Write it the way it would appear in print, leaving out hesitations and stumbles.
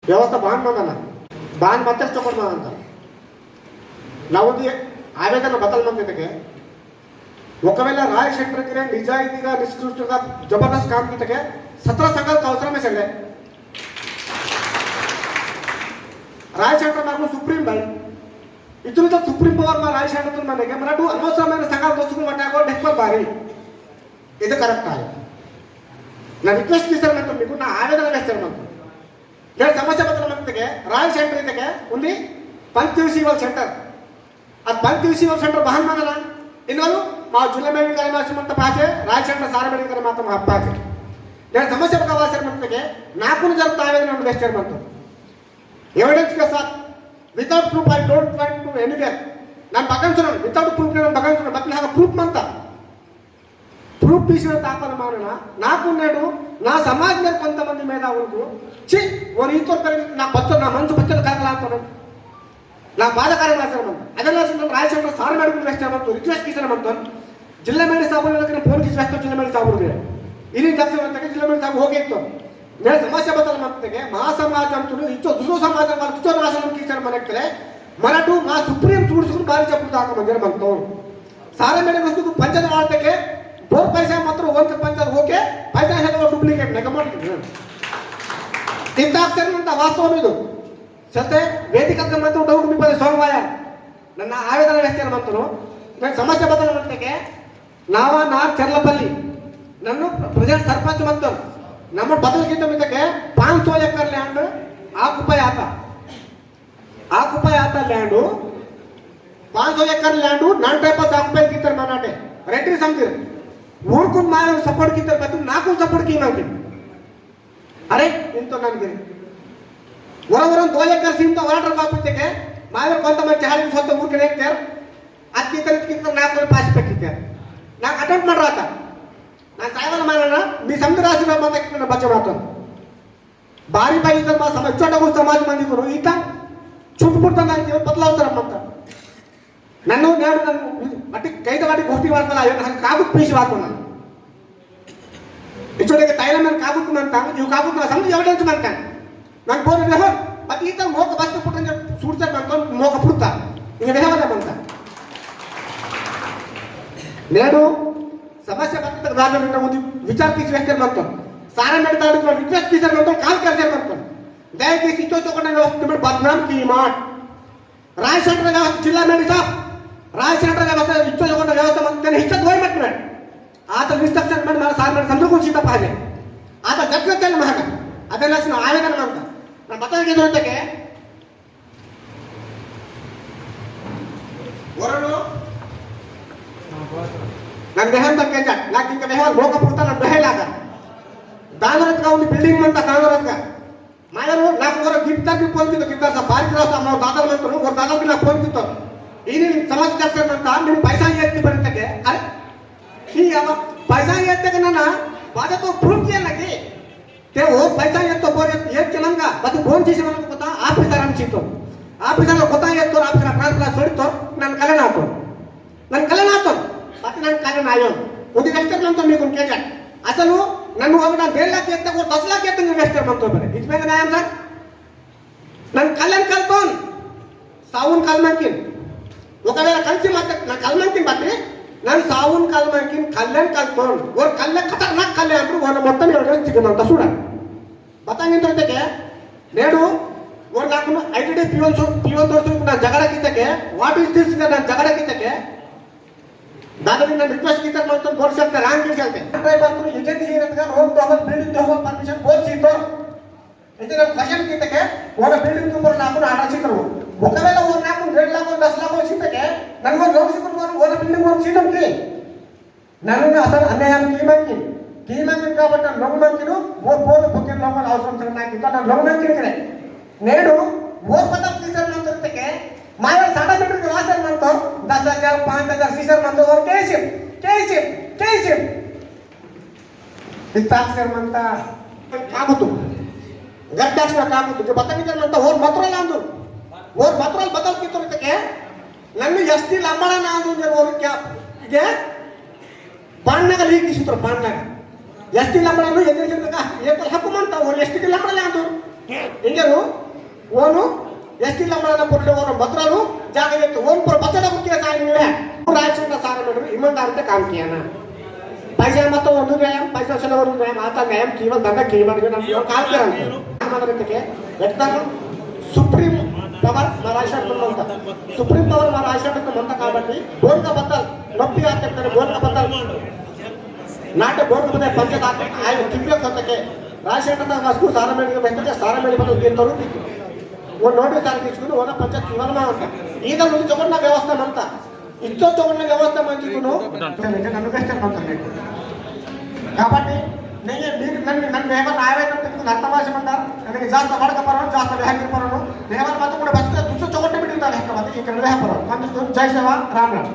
వ్యవస్థ బాగుంటుందన్న బాగా మద్దతు ನಾವೊಂದು ಆವೇದನ ಬದಲು ಬಂದಿದ್ದಕ್ಕೆ ఒకవేళ రాయ్ సెంటర్కి నిజాయితీగా నిష్కృష్టంగా జబర్దస్త్ काम की 17 संघाలకు అవసరమే సండే రాయ్ సెంటర్ నాకు సుప్రీం భాई ఇతరుల సుప్రీం పవర్ మా రాయ్ సెంటర్ మనకి మనకు అనవసరమైన సంఘాలు దోసుకుని పట్టాకో డెక్పల్ బారి ఇది కరెక్ట్ आहे నా రిక్వెస్ట్ చేశాను నాకు మీకు నా ఆవేదన వేస్తాను నాకు నేను సమస్య బదులు మనకి రాయ్ సెంటర్ ఇదಕ್ಕೆ ఉంది పంచవీసీవల్ సెంటర్ ಆ पंचविषीवल सेंटर बहान मानला ಇನ್ನೊಂದು మా ಜಿಲ್ಲಾ ಮೆಡಿಕಲ್ ಕಾಲೇಜ್ ಪಾಚೆ ರಾಯ್ ಸೆಂಟರ್ ಸಾರ ಮೆಡಿಕಲ್ ಮಾತ್ರ ಪಾಚೆ నేను సమస్య అవసరం మనకి నాకు జరుగుతా ఆవేదన వేస్తారు మనతో ఎవిడెన్స్ కే సాత్ without proof I don't want to anywhere ನಾನು ಬಗನ್ಸುನಾನು ವಿತೌಟ್ ಪ್ರೂಫ್ ನಾನು ಬಗನ್ಸುನಾನು ಬಟ್ నాకు ప్రూఫ్ ಅಂತ ప్రూఫ్ తీసిన తాపన మానన నాకున్నాడు నా సమాజంలో కొంతమంది మేధావులకు చి ఓ ఈతో నా బచ్చ నా మనసు బచ్చలు కాగలాంటాను నా బాధకారం రాశాను ಅದೆಲ್ಲ ರಾಯ್ ಸೆಂಟರ್ ಸಾರ ಮೆಡಿಕಲ್ ವೇಸ್ಟ್ ರಿಕ್ವೆಸ್ಟ್ ಕಿಸನ ಮಂತ ಜಿಲ್ಲಾ ಮೆಡಿಕಲ್ ಸಾಬೂರಿಗೆ ಫೋನ್ ಕಿಸ್ ವೇಸ್ಟ್ ಜಿಲ್ಲಾ ಮೆಡಿಕಲ್ ಸಾಬೂರಿಗೆ ಇಲ್ಲಿ ಕೆಲಸ ಮಾಡ್ತಾರೆ ಜಿಲ್ಲಾ ಮೆಡಿಕಲ್ ಸಾಬು ಹೋಗಿತ್ತು నేను సమస్య బదలు మంతಗೆ మా సమాజంతో ఇచ్చో దుసో సమాజం వాళ్ళు కిచో రాసనం కిసన మనకి మనటు మా సుప్రీం చూడుసుకుని బారి చెప్పుడు దాకా మందిర మంతో సారా मेरे वस्तु पंचायत वार्डके दो पैसा मात्र ಒಂದು पंचायत ಹೋಕೆ पैसा ಹೇಳೋ ಡೂಪ್ಲಿಕೇಟ್ ನೆಗಮಾಡ್ತಿದ್ರು ಇಂತಾಕ್ತರಂತ ವಾಸ್ತವ ಇದು ಸತೆ ವೇದಿಕೆ ಮಂತ್ರ ಡೌಟ್ ಮಿ ಪದ ಸೋಮವಾರ ನನ್ನ ಆವೇದನ ವ್ಯಕ್ತಿಯನ್ನು ಮಂತನು ನಾನು ಸಮಸ್ಯೆ ಬದಲು ಮಂತಕ್ಕೆ ನಾವ ನಾರ್ ಚರ್ಲಪಲ್ಲಿ ನನ್ನ ಪ್ರೆಸಿಡೆಂಟ್ ಸರ್ಪಂಚ್ ಮಂತನು ನಮ್ಮ ಬದಲಿಗಿಂತ ಮಿತಕ್ಕೆ 500 ಎಕರ್ ಲ್ಯಾಂಡ್ ಆಕ್ಯುಪೈ ಆತ ಲ್ಯಾಂಡ್ 500 ಎಕರ್ ಲ್ಯಾಂಡ್ ನಾನ್ ಟೈಪ್ ಆಫ್ ಆಕ್ಯುಪೈ ಕಿತ್ತರ ಮನಾಟೆ ರೆಡ್ರಿ ಸಮದಿರ ಊರ್ಕುನ್ ಮಾಯ ಸಪೋರ್ಟ್ ಕಿತ್ತರ ಬತ್ತು ನಾಕು ಸಪೋರ್ಟ್ ಕಿ ಮಾಂಗೆ ಅರೆ ಇಂತ ನನಗೆ वरवरून 2 एकर सीमचा वाटर वापरते माझ्या కొంతమంది ಚಾರ್ಜ್ ಸ್ವಂತ ಊರಿಗೆ ಹೋಗ್ತಾರೆ ಅದಕ್ಕಿಂತ ನಾಲ್ಕು ಪಾಸ್ ಪಟ್ಟಿದ್ದಾರೆ ನಾನು ಅಟೆಂಪ್ಟ್ ಮಾಡ್ರಾತ ನಾನು ಸಾಯವಲ್ಲ ಮಾಡೋಣ మీ ಸಮುದ್ರ ರಾಶಿ ಬಂದಕ್ಕೆ ಬಚ್ಚ ಮಾಡ್ತಾನೆ ಬಾರಿ ಬಾಯಿ ಇದ್ದ ಮಾ ಸಮಾಜ ಚೋಟಗೂ ಸಮಾಜ ಮಂದಿದ್ರು ಈತ ಚುಟ್ಬಿಡ್ತಾನೆ ಅಂತ ಬದಲಾವತರ ಅಂತ ನಾನು ಅಟ್ಟಿ ಕೈದ ವಾಟಿ ಗೋಷ್ಠಿ ಮಾಡ್ತಾನೆ ನಾನು ಕಾಬುಕ್ ಪೀಸ್ ಮಾಡ್ತಾನೆ ನಾನು ಇಚ್ಚೋಡೆಗೆ ತೈಲ ಮೇಲೆ ಕಾಬುಕ್ ಮಾಡ್ತಾನೆ ಇವು ಕಾಬುಕ್ ಸಮುದ್ರ ಎವಿಡೆನ್ಸ್ ಮಾಡ್ತಾನೆ ನಾನು ಬೋರ್ ರೆಹ ಬಟ್ ಈತ ಮೋಕ ಬಸ್ ಪುಟ್ಟಂಗೆ ಸುಡ್ತಾರೆ ಬಂತ ಮೋಕ ಪುಟ್ಟ ಇಂಗೆ ರೆಹವಲ್ಲ ಬಂತ నేను సమస్య పక్కన రాజన్న ఉంది విచార తీసి వేస్తారు మనతో సారా మెడతాడు రిక్వెస్ట్ తీసారు మనతో కాల్ చేశారు మనతో దయచేసి ఇచ్చో చోకుండా వస్తుంది బద్నాం की माट రాయ్ సెంటర్ వ్యవస్థ జిల్లా మేడి సాబ్ రాయ్ సెంటర్ వ్యవస్థ ఇచ్చో చోకుండా వ్యవస్థ మనతో हिस्सा होय मटणार आता इन्स्ट्रक्शन मध्ये मला सारा मेड समजून सीता पाहिजे आता जगचल महाग ಅದೆಲ್ಲ ನಾವು ಆವೇದನ ಮಾಡ್ತಾ ನಾನು ಮತ್ತೊಂದು ಜೊತೆಗೆ ಹೊರಡು ನನ್ನ ದೇಹ ಅಂತ ಕೆಂಚ నాకు ఇంకా దేహ మోక పుడతా నా దేహ లాగా దానరత్గా ఉంది బిల్డింగ్ అంతా దానరత్గా మాయరు నాకు ఒక గిఫ్ట్ ఫోన్ కింద గిఫ్ట్ సార్ బారికి రాస్తా మా దాదాల మంత్రులు ఒక దాదాకి నాకు ఫోన్ కింద ఈ సమస్య చేస్తానంత నేను పైసా ఎత్తి బరితకే అరే ఈ పైసా ఎత్తక ನನ್ನ ಬಾಧతో ಪ್ರೂಫ್ చేయనకి ते वो पैसा येतो बोर एक चलंगा बदु फोन చేసి మనకు కొత్త ఆఫీసర్ అని చెప్తాం ఆఫీసర్ కొత్త येतो ఆఫీసర్ ట్రాన్స్ఫర్ సోడితో ನನ್ನ ಕಲೆನ ಆತು ಮತ್ತೆ ನನ್ನ ಕಲೆನ ಆಯೋ ಒಂದು ವೆಸ್ಟರ್ ಅಂತ మీకు కేజ అసలు నన్ను ఒక 1.5 లక్ష ఎత్తే ఒక 10 లక్ష ఎత్తే ವೆಸ್ಟರ್ మంతో బరే ఇది మీద న్యాయం సార్ ನನ್ನ కళ్యాణ్ కల్తోన్ సావున్ కల్మంకిన్ ఒకవేళ కలిసి ಮತ್ತೆ నా కల్మంకిన్ బట్టి ನಾನು ಸಾವುನ್ ಕಲ್ಮಂಕಿನ್ ಕಲ್ಯಾಣ್ ಕಲ್ತೋನ್ ಓರ್ ಕಲ್ಲೆ ಖತರ್ನಾಕ್ ಕಲ್ಲೆ ಅಂದ್ರು ಓನ ಮೊತ್ತ ಎವಿಡೆನ್ಸ್ ಸಿಗನಂತ ಸುಡ ಬತಾಂಗಿಂತಕ್ಕೆ నేడు ಓರ್ నాకు ಐಡಿಡಿ ಪಿಯೋನ್ ತೋರ್ಸು ನಾನು ಜಗಳ ಕಿತ್ತಕ್ಕೆ ವಾಟ್ ಇಸ್ ದಿಸ್ ನಾನು ಜಗಳ ಕಿತ್ತಕ್ಕೆ दादाजी ने रिक्वेस्ट की तरफ तो बोल सकते रांग के चलते ड्राइवर को एजेंसी इरतगा रोड तो हम बिल्डिंग तो हम परमिशन बोल सी तो इतने क्वेश्चन ಕಿತ್ತಕ್ಕೆ ಓನ ಬಿಲ್ಡಿಂಗ್ ತುಂಬರ ನಾನು ಆಡಸಿದ್ರು ఒకవేళ ఓ నాకు 2 లక్ష 10 లక్ష వచ్చిందకే నన్ను నోటిసుకుని ఓన బిల్డింగ్ ఓన్ సీటంకి నన్ను అసలు అన్యాయం కీమంకి కాబట్టి లొంగమంకిను ఓ పోరు బుకింగ్ లొంగల అవసరం లేదు నాకు ఇంకా లొంగమంకిని కరే నేను ఓ పదం తీసర్ ನಂತರಕ್ಕೆ ಮಾಯ ಸಾಡ ಮೀಟರ್ ವಾಸರ್ ನಂತೋ 10000 5000 ಸೀಸರ್ ನಂತೋ और ಕೇಸಿ ಇತ್ತಾಕ್ಸರ್ ಮಂತ ಕಾಗುತ್ತು ಗಡ್ಡಾಕ್ಷರ ಕಾಗುತ್ತು ಬತ್ತನಿಕರ್ ನಂತ ಓರ್ ಮತ್ರಲ್ಲ ಅಂದ್ರು और मात्र बदल की तो के नन्नु एसटी लंबड़ा नांदु और क्या ये बाणनगर लीग की सूत्र बाणनगर एसटी लंबड़ा नु एदरिसिंदगा ಏಕಲ್ ಹಕ್ಕು ಮಂತ और एसटी ಗೆ लंबड़ा नांदु ಹಿಂಗೇನು ಓನು ಎಷ್ಟಿಲ್ಲ ಮಾಡನ ಪುರ್ಲೆ ಓನು ಭದ್ರನು ಜಾಗ ಇತ್ತು ಓನ್ ಪುರ ಬಚ್ಚಡ ಮುಖ್ಯ ಸಾಯಿ ನೀವೇ ರಾಯಚೂರಿನ ಸಾರ ನೋಡ್ರಿ ಇಮಂದಾರಂತೆ काम किया ना पैसा मत ಒಂದು ವ್ಯಾಯಾಮ पैसा से ಒಂದು ವ್ಯಾಯಾಮ आता व्यायाम केवल धंधा केवल ನಾವು ಕಾಲ್ ಕರಂತೆ ಮಾದರಕ್ಕೆ ಎತ್ತಾನು సుప్రీం పవర్ మా రాష్ట్రంలో ఉంటా సుప్రీం పవర్ మా రాష్ట్రంలో ఉంటా కాబట్టి బోర్క బద్దల్ నొప్పి ಆಗ್ತಿರ್ತಾರೆ బోర్క బద్దల్ ನಾಟೆ ಬೋರ್ಕ ಬದ್ದೆ ಪಂಚದಾತ ಆಯು ತಿಪ್ಪೆ ಕೊತ್ತಕ್ಕೆ రాష్ట్రంలో వస్తు సారమేడిಗೆ ಬೆಂಕಟೆ ಸಾರಮೇಡಿ ಬಂದು ಗೆಂತರು ఓ నోటీస్ సార్ తీసుకుని ఓన పంచాయత్ ఇవ్వనమా ಅಂತ ಈಗ ನುಡಿ ತಗೊಂಡ ವ್ಯವಸ್ಥೆ ಅಂತ ఇచ్చో తಗೊಂಡ వ్యవస్థ మంచుకును నన్ను కష్టం అంటారు కాబట్టి నేను నన్ను ఏమన్నా ఆవేదన అర్థమాసమంటారు ನನಗೆ ಜಾಸ್ತಿ ಮಾಡಕ ಬರೋನು ಜಾಸ್ತಿ ವ್ಯಾಹಕರ ಬರೋನು ದೇವರ ಮತ್ತು ಕೂಡ ಬಸ್ ದುಸ್ಸು ತಗೊಂಡು ಬಿಟ್ಟಿದ್ದಾರೆ ಮತ್ತೆ ಈ ಕಡೆ ವ್ಯಾಪಾರ ಜೈ ಸೇವಾ ರಾಮರಾಮ್